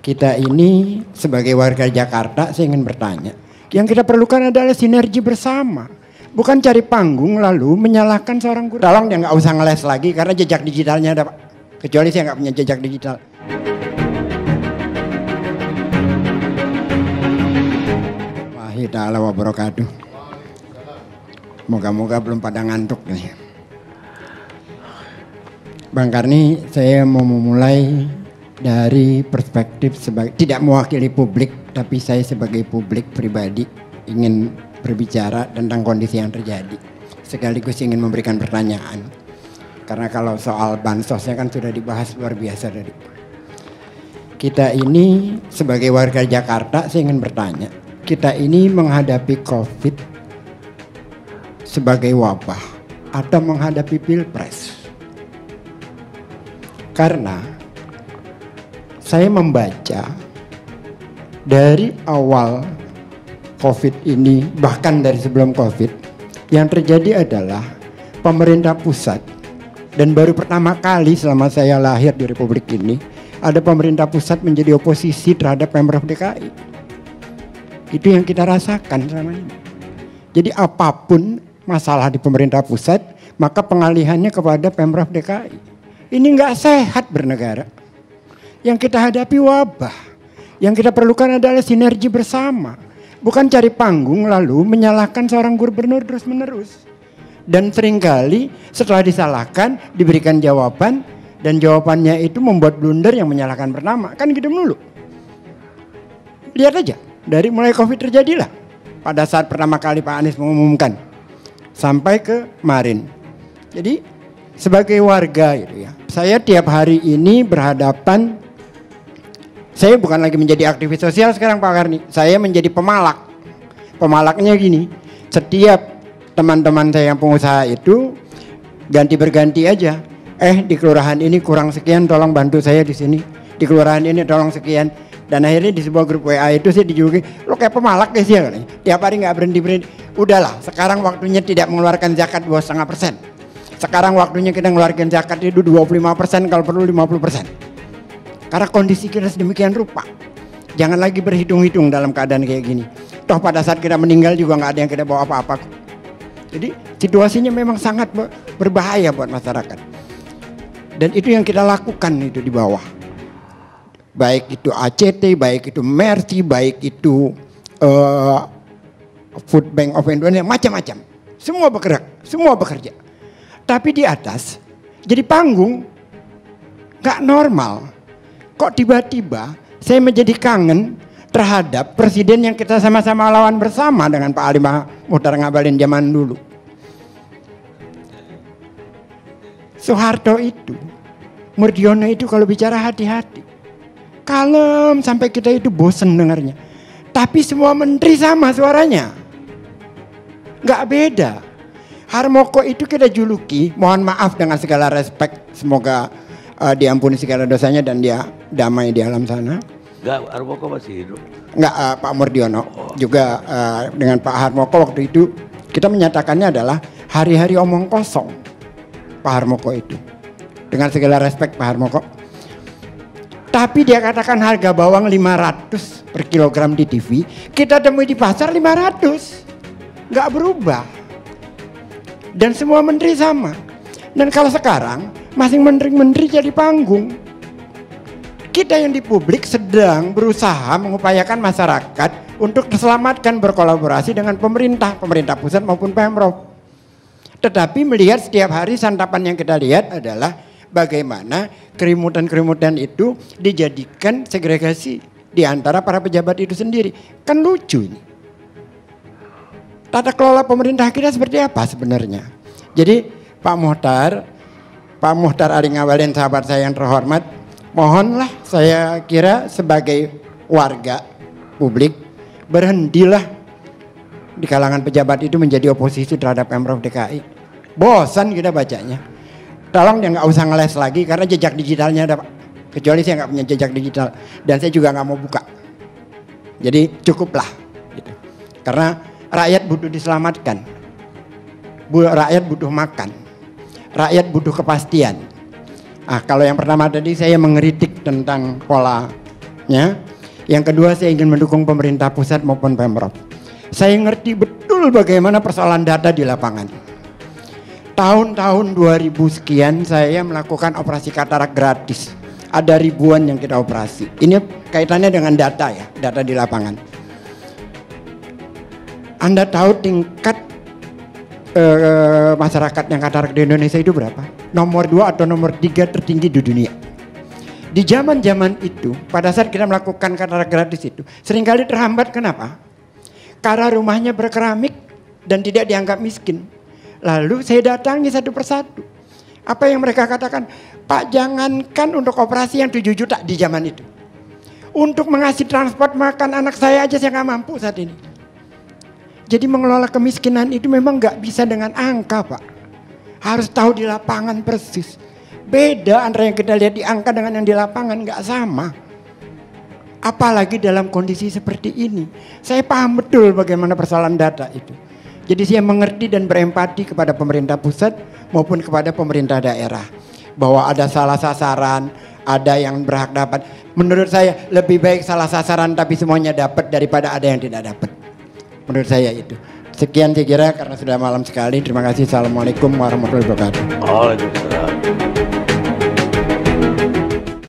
Kita ini sebagai warga Jakarta, saya ingin bertanya, yang kita perlukan adalah sinergi bersama, bukan cari panggung lalu menyalahkan seorang guru. Tolong dia nggak usah ngeles lagi karena jejak digitalnya ada, Pak. Kecuali saya nggak punya jejak digital. Wahai ta'ala wa barakatuh. Moga-moga belum pada ngantuk nih. Bang Karni, saya mau memulai dari perspektif tidak mewakili publik, tapi saya sebagai publik pribadi ingin berbicara tentang kondisi yang terjadi. Sekaligus ingin memberikan pertanyaan. Karena kalau soal bansosnya kan sudah dibahas luar biasa tadi. Kita ini sebagai warga Jakarta, saya ingin bertanya. Kita ini menghadapi COVID sebagai wabah atau menghadapi pilpres. Karena saya membaca dari awal COVID ini, bahkan dari sebelum COVID, yang terjadi adalah pemerintah pusat, dan baru pertama kali selama saya lahir di Republik ini, ada pemerintah pusat menjadi oposisi terhadap Pemprov DKI. Itu yang kita rasakan selama ini. Jadi apapun masalah di pemerintah pusat, maka pengalihannya kepada Pemprov DKI. Ini nggak sehat bernegara. Yang kita hadapi wabah. Yang kita perlukan adalah sinergi bersama. Bukan cari panggung lalu menyalahkan seorang gubernur terus menerus. Dan seringkali setelah disalahkan diberikan jawaban. Dan jawabannya itu membuat blunder yang menyalahkan pertama. Kan gitu melulu. Lihat aja. Dari mulai COVID terjadilah. Pada saat pertama kali Pak Anies mengumumkan. Sampai ke kemarin. Jadi sebagai warga gitu ya. Saya tiap hari ini berhadapan. Saya bukan lagi menjadi aktivis sosial sekarang Pak Karni. Saya menjadi pemalak. Pemalaknya gini. Setiap teman-teman saya yang pengusaha itu ganti berganti aja. Di kelurahan ini kurang sekian, tolong bantu saya di sini. Di kelurahan ini tolong sekian. Dan akhirnya di sebuah grup WA itu saya dijuluki, lo kayak pemalak guys ya. Tiap hari nggak berhenti. Udahlah, sekarang waktunya tidak mengeluarkan zakat 2,5%. Sekarang waktunya kita mengeluarkan zakat itu 25%, kalau perlu 50%. Karena kondisi kita sedemikian rupa. Jangan lagi berhitung-hitung dalam keadaan kayak gini. Toh pada saat kita meninggal juga nggak ada yang kita bawa apa-apa. Jadi situasinya memang sangat berbahaya buat masyarakat. Dan itu yang kita lakukan itu di bawah. Baik itu ACT, baik itu Mercy, baik itu Food Bank of Indonesia, macam-macam. Semua bergerak, semua bekerja. Tapi di atas jadi panggung gak normal. Kok tiba-tiba saya menjadi kangen terhadap presiden yang kita sama-sama lawan bersama dengan Pak Ali Muchtar Ngabalin zaman dulu. Soeharto itu, Murdiono itu kalau bicara hati-hati. Kalem sampai kita itu bosen dengarnya. Tapi semua menteri sama suaranya. Gak beda. Harmoko itu kita juluki, mohon maaf dengan segala respek, semoga diampuni segala dosanya dan dia damai di alam sana. Enggak, Harmoko masih hidup. Enggak, Pak Murdiono. Juga dengan Pak Harmoko waktu itu kita menyatakannya adalah hari-hari omong kosong Pak Harmoko itu. Dengan segala respek Pak Harmoko. Tapi dia katakan harga bawang 500 per kilogram di TV, kita temui di pasar 500. Enggak berubah. Dan semua menteri sama. Dan kalau sekarang masing menteri jadi panggung. Kita yang di publik sedang berusaha mengupayakan masyarakat untuk diselamatkan berkolaborasi dengan pemerintah pusat maupun Pemprov. Tetapi melihat setiap hari santapan yang kita lihat adalah bagaimana kerimutan-kerimutan itu dijadikan segregasi di antara para pejabat itu sendiri. Kan lucu ini. Tata kelola pemerintah kita seperti apa sebenarnya? Jadi Pak Muchtar Ali Ngabalin, sahabat saya yang terhormat, mohonlah saya kira sebagai warga publik berhentilah di kalangan pejabat itu menjadi oposisi terhadap Pemprov DKI. Bosan kita bacanya. Tolong dia nggak usah ngeles lagi karena jejak digitalnya ada, Pak. Kecuali saya nggak punya jejak digital dan saya juga nggak mau buka. Jadi cukuplah. Gitu. Karena rakyat butuh diselamatkan. Rakyat butuh makan. Rakyat butuh kepastian. Kalau yang pertama tadi saya mengkritik tentang pola Ya. Yang kedua, saya ingin mendukung pemerintah pusat maupun Pemprov. Saya ngerti betul bagaimana persoalan data di lapangan. Tahun-tahun 2000 sekian saya melakukan operasi katarak gratis. Ada ribuan yang kita operasi. Ini kaitannya dengan data ya, data di lapangan. Anda tahu tingkat masyarakat yang katarak di Indonesia itu berapa? Nomor 2 atau nomor 3 tertinggi di dunia. Di zaman-zaman itu, pada saat kita melakukan katarak gratis itu, seringkali terhambat. Kenapa? Karena rumahnya berkeramik dan tidak dianggap miskin. Lalu saya datangi satu persatu. Apa yang mereka katakan? Pak, jangankan untuk operasi yang 7 juta di zaman itu. Untuk mengasih transport makan anak saya aja saya nggak mampu saat ini. Jadi mengelola kemiskinan itu memang nggak bisa dengan angka, Pak. Harus tahu di lapangan persis. Beda antara yang kita lihat di angka dengan yang di lapangan, nggak sama. Apalagi dalam kondisi seperti ini. Saya paham betul bagaimana persoalan data itu. Jadi saya mengerti dan berempati kepada pemerintah pusat maupun kepada pemerintah daerah. Bahwa ada salah sasaran, ada yang berhak dapat. Menurut saya lebih baik salah sasaran tapi semuanya dapat daripada ada yang tidak dapat. Menurut saya itu. Sekian saya kira karena sudah malam sekali. Terima kasih. Assalamualaikum warahmatullahi wabarakatuh. Waalaikumsalam.